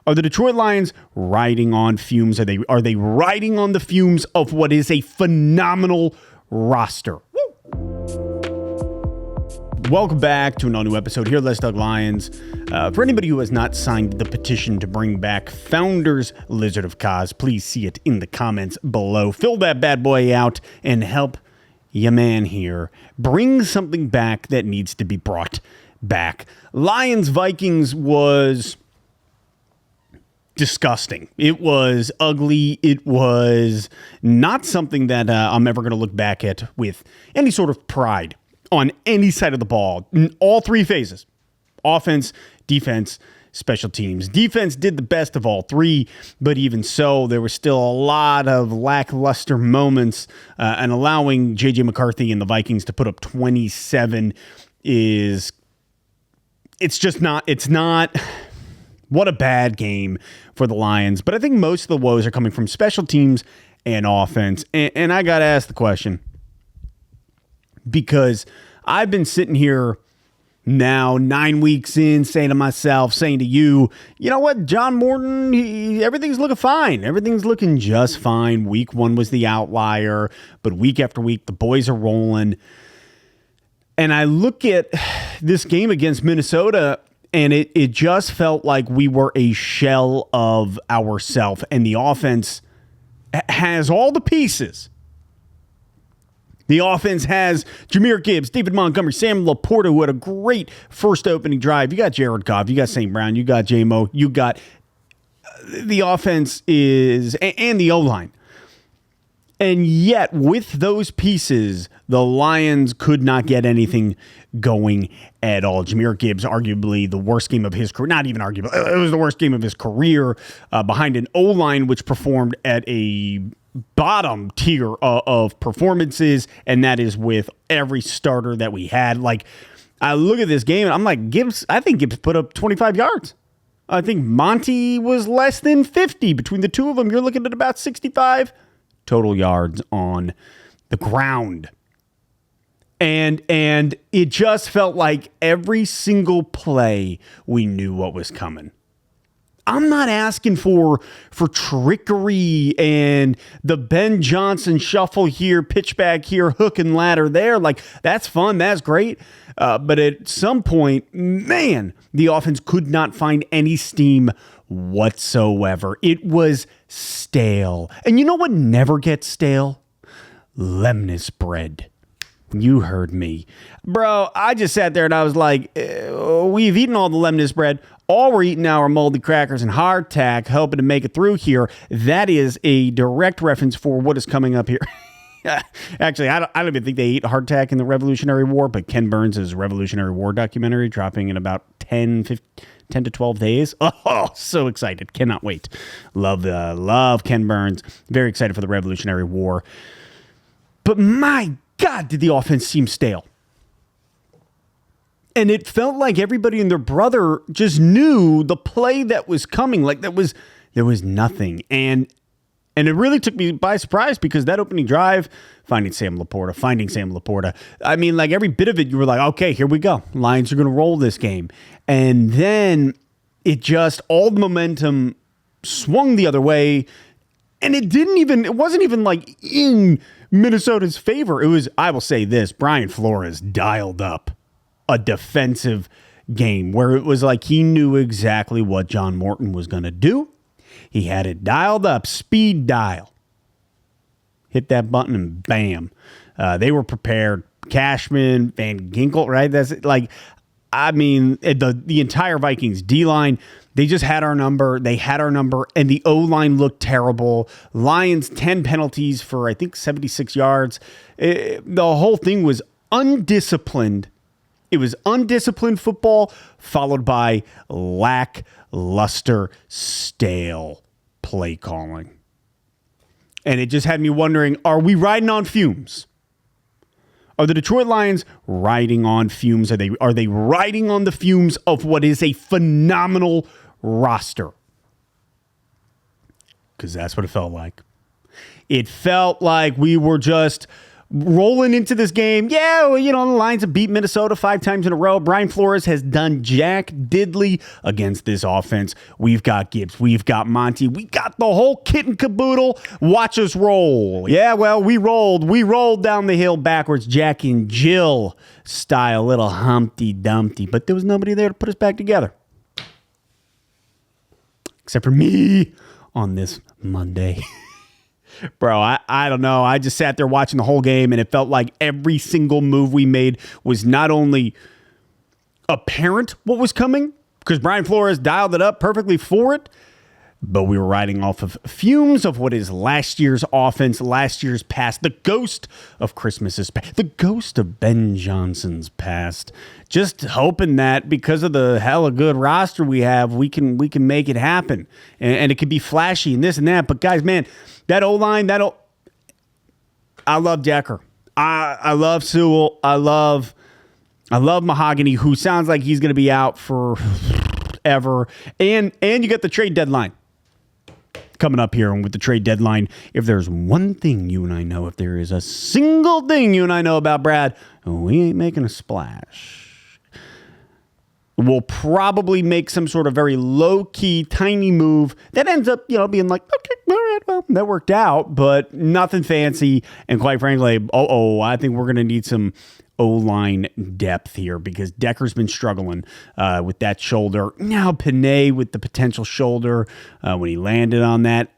Are the Detroit Lions riding on fumes? Are they riding on the fumes of what is a phenomenal roster? Welcome back to an all-new episode here at Let's Talk Lions. For anybody who has not signed the petition to bring back Founders Lizard of Kaz, please see it in the comments below. Fill that bad boy out and help your man here bring something back that needs to be brought back. Lions Vikings was disgusting. It was ugly. It was not something that I'm ever going to look back at with any sort of pride on any side of the ball. In all three phases: offense, defense, special teams. Defense did the best of all three, but even so, there was still a lot of lackluster moments, and allowing J.J. McCarthy and the Vikings to put up 27 it's not. What a bad game for the Lions. But I think most of the woes are coming from special teams and offense. And I got to ask the question, because I've been sitting here now 9 weeks in saying to myself, saying to you, you know what, John Morton, everything's looking fine. Everything's looking just fine. Week one was the outlier, but week after week, the boys are rolling. And I look at this game against Minnesota, and it just felt like we were a shell of ourselves, and the offense has all the pieces. The offense has Jahmyr Gibbs, David Montgomery, Sam Laporta, who had a great first opening drive. You got Jared Goff, you got St. Brown, you got J-Mo, you got the offense and the O-line. And yet, with those pieces, the Lions could not get anything going at all. Jahmyr Gibbs, arguably the worst game of his career. Not even arguably. It was the worst game of his career, behind an O-line which performed at a bottom tier of performances, and that is with every starter that we had. Like, I look at this game, and I'm like, I think Gibbs put up 25 yards. I think Monty was less than 50. Between the two of them, you're looking at about 65 total yards on the ground. And it just felt like every single play we knew what was coming. I'm not asking for trickery and the Ben Johnson shuffle here, pitch back here, hook and ladder there. Like, that's fun. That's great. But at some point, man, the offense could not find any steam whatsoever. It was stale. And you know what never gets stale? Lemnis bread. You heard me. Bro, I just sat there and I was like, we've eaten all the Lemnis bread. All we're eating now are moldy crackers and hardtack, hoping to make it through here. That is a direct reference for what is coming up here. Actually, I don't even think they ate hardtack in the Revolutionary War, but Ken Burns' Revolutionary War documentary dropping in about 10 to 12 days. Oh, so excited. Cannot wait. Love Ken Burns. Very excited for the Revolutionary War. But my God, did the offense seem stale. And it felt like everybody and their brother just knew the play that was coming. Like, there was nothing. And it really took me by surprise, because that opening drive, finding Sam Laporta. I mean, like, every bit of it, you were like, okay, here we go. Lions are going to roll this game. And then all the momentum swung the other way. And it wasn't even like in Minnesota's favor. It was, I will say this, Brian Flores dialed up a defensive game where it was like he knew exactly what John Morton was going to do. He had it dialed up, speed dial. Hit that button and bam. They were prepared. Cashman, Van Ginkel, right? That's like, I mean, the entire Vikings D-line, they just had our number. They had our number, and the O-line looked terrible. Lions, 10 penalties for, I think, 76 yards. The whole thing was undisciplined. It was undisciplined football followed by lackluster, stale play calling. And it just had me wondering, are we riding on fumes? Are the Detroit Lions riding on fumes? Are they riding on the fumes of what is a phenomenal roster? Because that's what it felt like. It felt like we were just rolling into this game. Yeah, well, the Lions have beat Minnesota 5 times in a row. Brian Flores has done jack diddly against this offense. We've got Gibbs. We've got Monty. We got the whole kit and caboodle. Watch us roll. Yeah, well, we rolled. We rolled down the hill backwards, Jack and Jill style, little Humpty Dumpty. But there was nobody there to put us back together. Except for me on this Monday. Bro, I don't know. I just sat there watching the whole game, and it felt like every single move we made was not only apparent what was coming, because Brian Flores dialed it up perfectly for it, but we were riding off of fumes of what is last year's offense, last year's past, the ghost of Christmas's past, the ghost of Ben Johnson's past. Just hoping that because of the hella good roster we have, we can make it happen, and it could be flashy and this and that. But guys, man, that O-line, I love Decker. I love Sewell. I love Mahogany, who sounds like he's going to be out forever. And you got the trade deadline coming up here. And with the trade deadline, if there's one thing you and I know, if there is a single thing you and I know about Brad, we ain't making a splash. We'll probably make some sort of very low-key, tiny move that ends up, being like, okay, all right, well, that worked out, but nothing fancy. And quite frankly, I think we're going to need some O-line depth here because Decker's been struggling with that shoulder. Now Panay with the potential shoulder when he landed on that.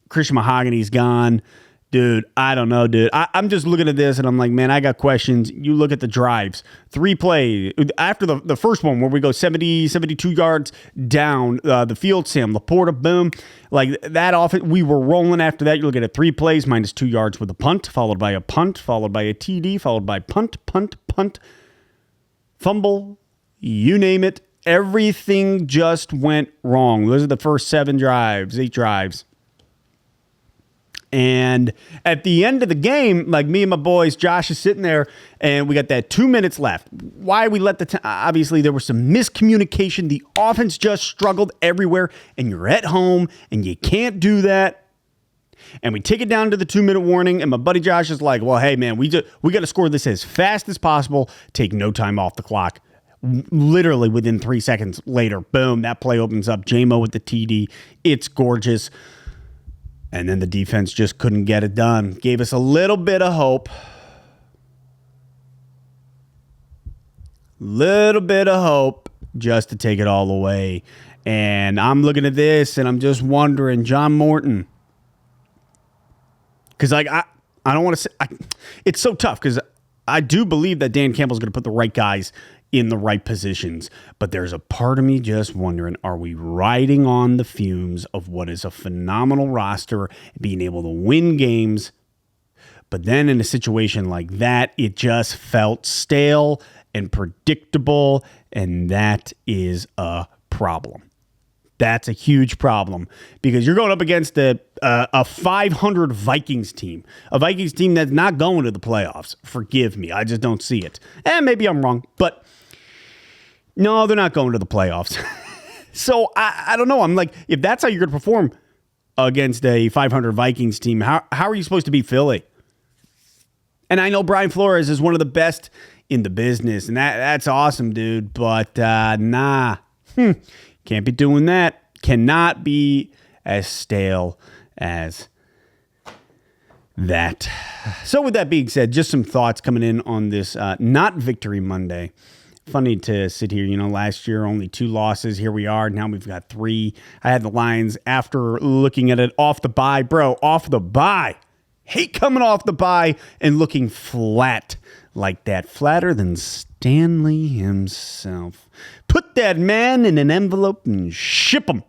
Christian Mahogany's gone. Dude, I don't know, dude. I'm just looking at this, and I'm like, man, I got questions. You look at the drives. 3 play. After the first one where we go 70, 72 yards down the field, Sam Laporta, boom. Like, that offense, we were rolling after that. You look at it, 3 plays, minus 2 yards with a punt, followed by a punt, followed by a TD, followed by punt, fumble, you name it. Everything just went wrong. Those are the first 8 drives. And at the end of the game, like me and my boys, Josh is sitting there, and we got that 2 minutes left. Why we let obviously there was some miscommunication. The offense just struggled everywhere, and you're at home, and you can't do that. And we take it down to the 2-minute warning, and my buddy Josh is like, well, hey, man, we got to score this as fast as possible, take no time off the clock. Literally within 3 seconds later, boom, that play opens up. J-Mo with the TD. It's gorgeous. And then the defense just couldn't get it done. Gave us a little bit of hope. Just to take it all away. And I'm looking at this, and I'm just wondering, John Morton. Because, I don't want to say... it's so tough, because I do believe that Dan Campbell's going to put the right guys in the right positions. But there's a part of me just wondering, are we riding on the fumes of what is a phenomenal roster, being able to win games? But then in a situation like that, it just felt stale and predictable, and that is a problem. That's a huge problem because you're going up against a 500 Vikings team, a Vikings team that's not going to the playoffs. Forgive me. I just don't see it. And maybe I'm wrong, but no, they're not going to the playoffs. So I don't know. I'm like, if that's how you're going to perform against a 500 Vikings team, how are you supposed to beat Philly? And I know Brian Flores is one of the best in the business, and that's awesome, dude. But nah. Can't be doing that. Cannot be as stale as that. So with that being said, just some thoughts coming in on this not Victory Monday. Funny to sit here, last year only 2 losses. Here we are. Now we've got 3. I had the Lions after looking at it off the bye. Bro, off the bye. Hate coming off the bye and looking flat like that. Flatter than Stanley himself. Put that man in an envelope and ship him.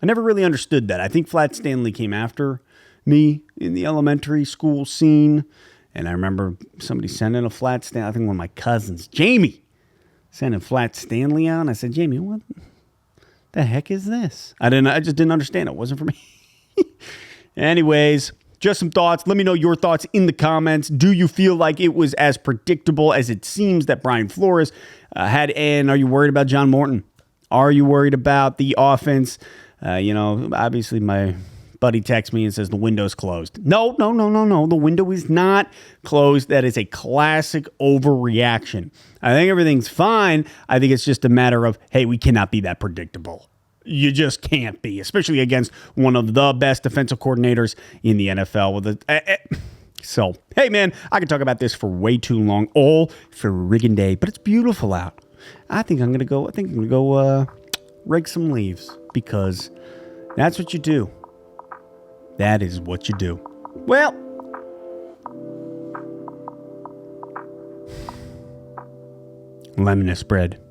I never really understood that. I think Flat Stanley came after me in the elementary school scene. And I remember somebody sending a Flat Stanley. I think one of my cousins, Jamie, sending Flat Stanley out. And I said, Jamie, what the heck is this? I just didn't understand. It wasn't for me. Anyways, just some thoughts. Let me know your thoughts in the comments. Do you feel like it was as predictable as it seems that Brian Flores had? And are you worried about John Morton? Are you worried about the offense? Obviously my Buddy texts me and says the window's closed. No. The window is not closed. That is a classic overreaction. I think everything's fine. I think it's just a matter of, hey, we cannot be that predictable. You just can't be, especially against one of the best defensive coordinators in the NFL. So, hey, man, I could talk about this for way too long, all friggin' day, but it's beautiful out. I think I'm gonna go rake some leaves, because that's what you do. That is what you do. Well, lemon spread.